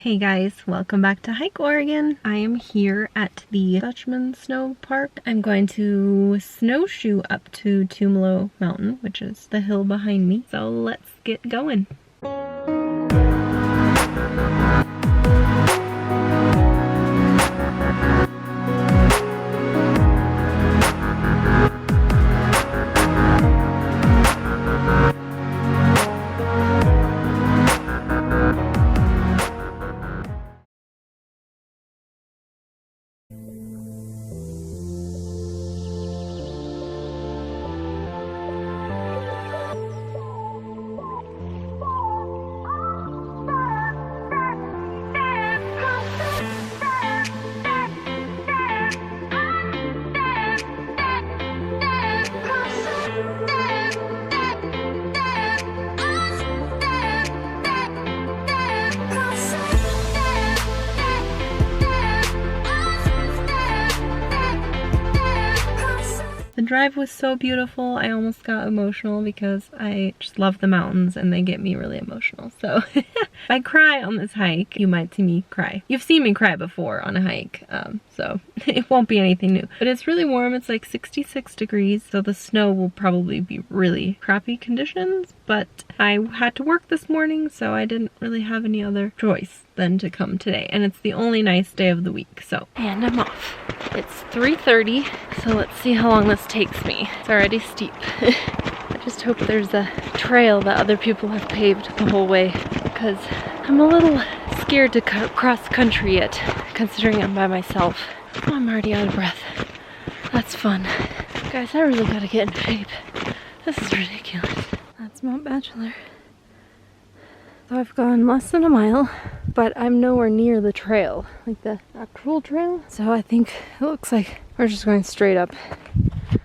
Hey guys, welcome back to Hike Oregon. I am here at the Dutchman Snow Park. I'm going to snowshoe up to Tumalo Mountain, which is the hill behind me. So let's get going. The drive was so beautiful, I almost got emotional because I just love the mountains and they get me really emotional. So if I cry on this hike, you might see me cry. You've seen me cry before on a hike, so it won't be anything new. But it's really warm, it's like 66 degrees, so the snow will probably be really crappy conditions, but I had to work this morning, so I didn't really have any other choice than to come today. And it's the only nice day of the week, so. And I'm off. It's 3:30, so let's see how long this takes me. It's already steep. I just hope there's a trail that other people have paved the whole way, because I'm a little scared to cross country yet, considering I'm by myself. Oh, I'm already out of breath. That's fun. Guys, I really gotta get in shape. This is ridiculous. That's Mount Bachelor. So I've gone less than a mile, but I'm nowhere near the trail, like the actual trail. So I think it looks like we're just going straight up.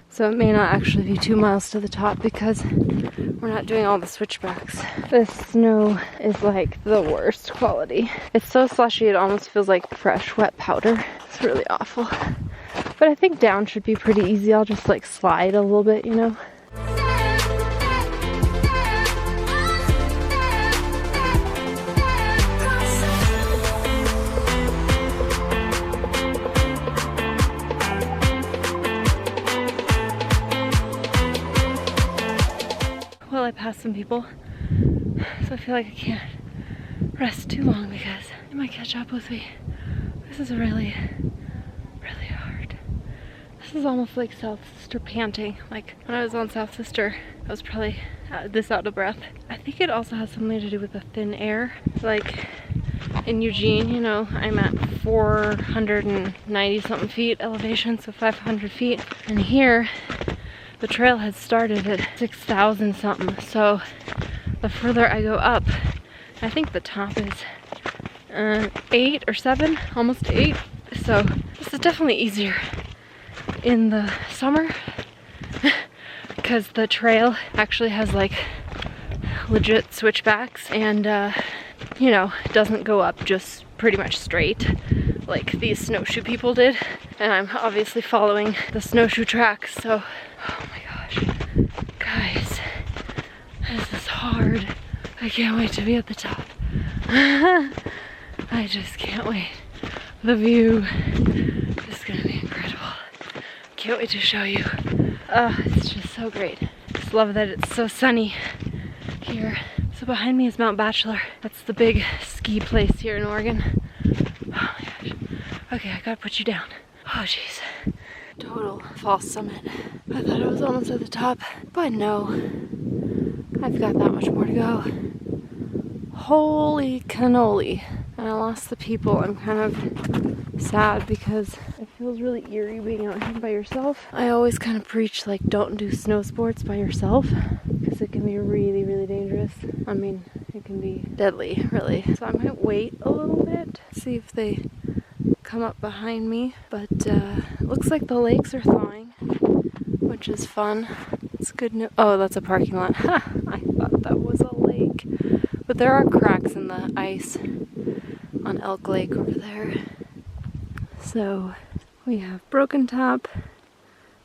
So it may not actually be 2 miles to the top because we're not doing all the switchbacks. This snow is like the worst quality. It's so slushy it almost feels like fresh wet powder. It's really awful. But I think down should be pretty easy. I'll just like slide a little bit, you know? Well, I passed some people, so I feel like I can't rest too long because they might catch up with me. This is really, really hard. This is almost like South Sister panting. Like when I was on South Sister, I was probably this out of breath. I think it also has something to do with the thin air. Like in Eugene, you know, I'm at 490 something feet elevation, so 500 feet. And here, the trail has started at 6,000 something, so the further I go up, I think the top is 8 or 7, almost 8. So this is definitely easier in the summer because the trail actually has like legit switchbacks and you know, it doesn't go up just pretty much straight like these snowshoe people did. And I'm obviously following the snowshoe tracks, so oh my gosh, guys, this is hard. I can't wait to be at the top. I just can't wait. The view is gonna be incredible. Can't wait to show you. It's just so great. Just love that it's so sunny here. So behind me is Mount Bachelor. That's the big ski place here in Oregon. Oh my gosh. Okay, I gotta put you down. Oh jeez. Total false summit. I thought I was almost at the top, but no. I've got that much more to go. Holy cannoli. And I lost the people. I'm kind of sad because it feels really eerie being out here by yourself. I always kind of preach like don't do snow sports by yourself because it can be really, really dangerous. I mean, it can be deadly, really. So I might wait a little bit, see if they come up behind me, but it looks like the lakes are thawing, which is fun. It's good news. Oh, that's a parking lot. Ha! I thought that was a lake. But there are cracks in the ice on Elk Lake over there. So we have Broken Top,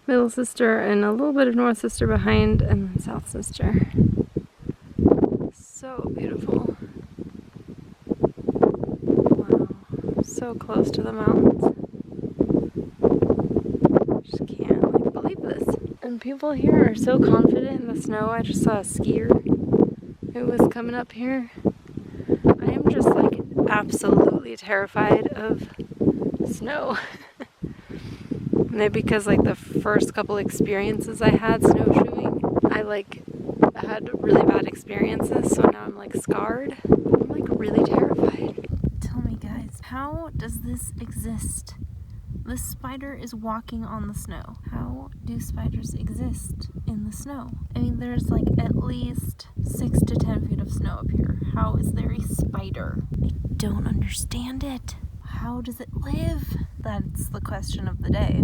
Middle Sister, and a little bit of North Sister behind, and then South Sister. So beautiful. so close to the mountains. Just can't like believe this. And people here are so confident in the snow. I just saw a skier who was coming up here. I am just like absolutely terrified of snow. Maybe because like the first couple experiences I had snowshoeing, I like had really bad experiences, so now I'm like scarred. I'm like really terrified. Tell me guys, how does this exist? This spider is walking on the snow. How do spiders exist in the snow? I mean, there's like at least 6 to 10 feet of snow up here. How is there a spider? I don't understand it. How does it live? That's the question of the day.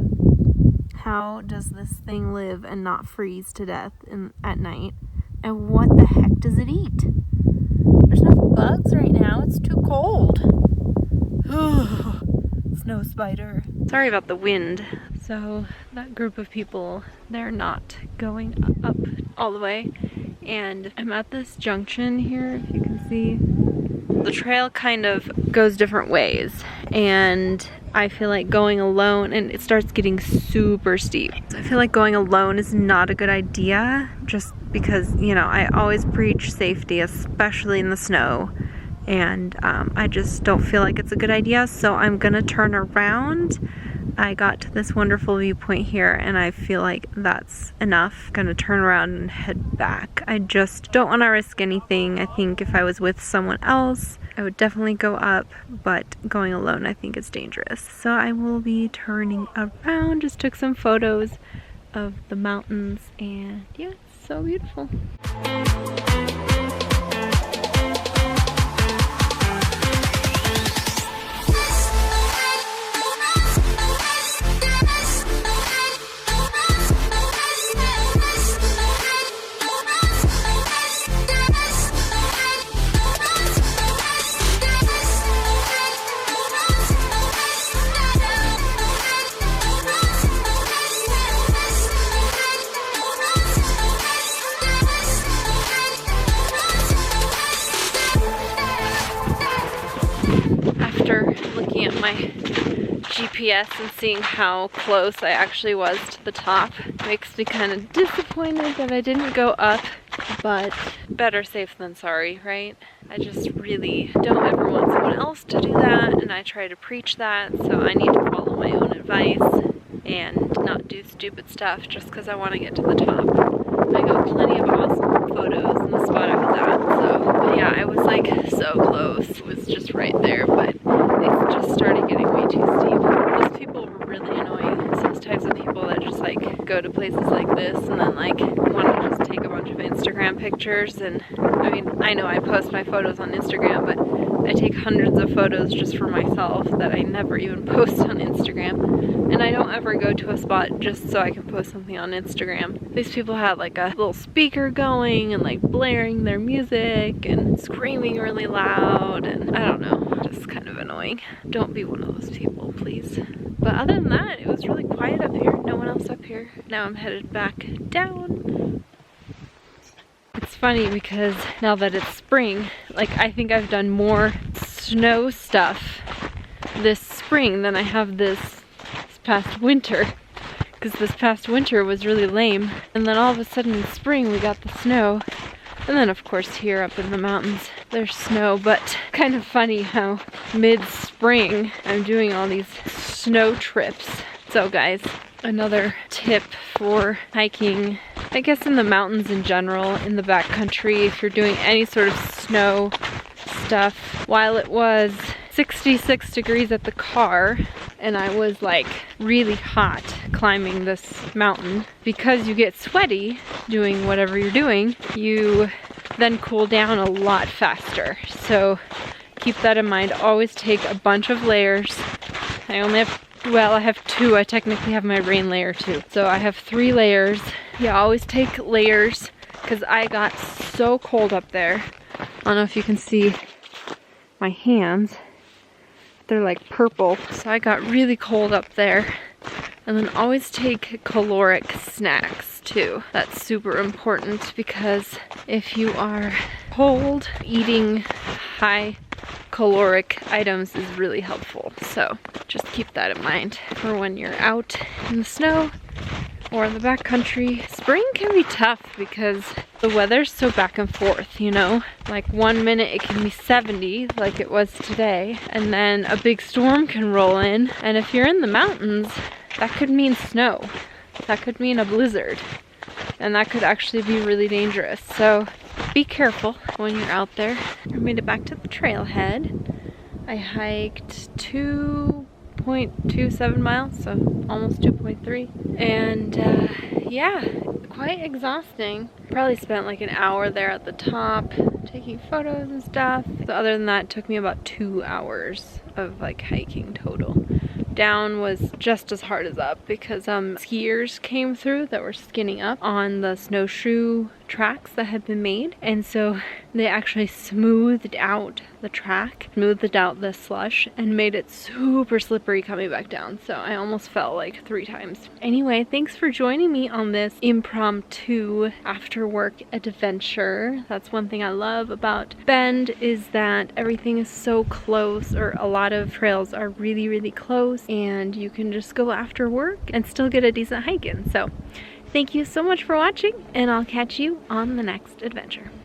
How does this thing live and not freeze to death at night? And what the heck does it eat? There's no bugs right now. It's too cold. Snow spider. Sorry about the wind. So that group of people, they're not going up all the way. And I'm at this junction here, if you can see. The trail kind of goes different ways. And I feel like going alone, and it starts getting super steep. So I feel like going alone is not a good idea, just because, you know, I always preach safety, especially in the snow. And I just don't feel like it's a good idea, so I'm gonna turn around. I got to this wonderful viewpoint here and I feel like that's enough. Gonna turn around and head back. I just don't want to risk anything. I think if I was with someone else, I would definitely go up, but going alone I think is dangerous. So I will be turning around. Just took some photos of the mountains and yeah, it's so beautiful. Looking at my GPS and seeing how close I actually was to the top makes me kind of disappointed that I didn't go up, but better safe than sorry, right? I just really don't ever want someone else to do that, and I try to preach that, so I need to follow my own advice and not do stupid stuff just because I want to get to the top. I got plenty of awesome photos in the spot I was at, so, but yeah, I was like so close. It was just right there, but they just started getting way too steep. Those people were really annoying. It's those types of people that just like go to places like this and then like want to just take a bunch of Instagram pictures. And I mean, I know I post my photos on Instagram, but I take hundreds of photos just for myself that I never even post on Instagram. And I don't ever go to a spot just so I can post something on Instagram. These people had like a little speaker going and like blaring their music and screaming really loud, and I don't know, just kind of annoying. Don't be one of those people, please. But other than that, it was really quiet up here. No one else up here. Now I'm headed back down. It's funny because now that it's spring, like I think I've done more snow stuff this spring than I have this past winter, because this past winter was really lame, and then all of a sudden in spring we got the snow, and then of course here up in the mountains there's snow. But kind of funny how mid-spring I'm doing all these snow trips. So guys, another tip for hiking, I guess in the mountains in general, in the backcountry, if you're doing any sort of snow stuff, while it was 66 degrees at the car and I was like really hot climbing this mountain, because you get sweaty doing whatever you're doing, you then cool down a lot faster. So keep that in mind. Always take a bunch of layers. I only have, well, I have 2. I technically have my rain layer too. So I have 3 layers. Yeah, always take layers, because I got so cold up there. I don't know if you can see my hands. They're like purple. So I got really cold up there. And then always take caloric snacks too. That's super important, because if you are cold, eating high caloric items is really helpful. So just keep that in mind for when you're out in the snow or in the backcountry. Spring can be tough because the weather's so back and forth, you know? Like 1 minute it can be 70 like it was today, and then a big storm can roll in, and if you're in the mountains, that could mean snow. That could mean a blizzard, and that could actually be really dangerous. So be careful when you're out there. I made it back to the trailhead. I hiked 2.27 miles, so almost 2.3. And yeah, quite exhausting. Probably spent like an hour there at the top taking photos and stuff. So other than that, it took me about 2 hours of like hiking total. Down was just as hard as up because skiers came through that were skinning up on the snowshoe tracks that had been made, and so they actually smoothed out the track, smoothed out the slush, and made it super slippery coming back down. So I almost fell like 3 times. Anyway, thanks for joining me on this impromptu after work adventure. That's one thing I love about Bend, is that everything is so close, or a lot of trails are really, really close, and you can just go after work and still get a decent hike in. So thank you so much for watching, and I'll catch you on the next adventure.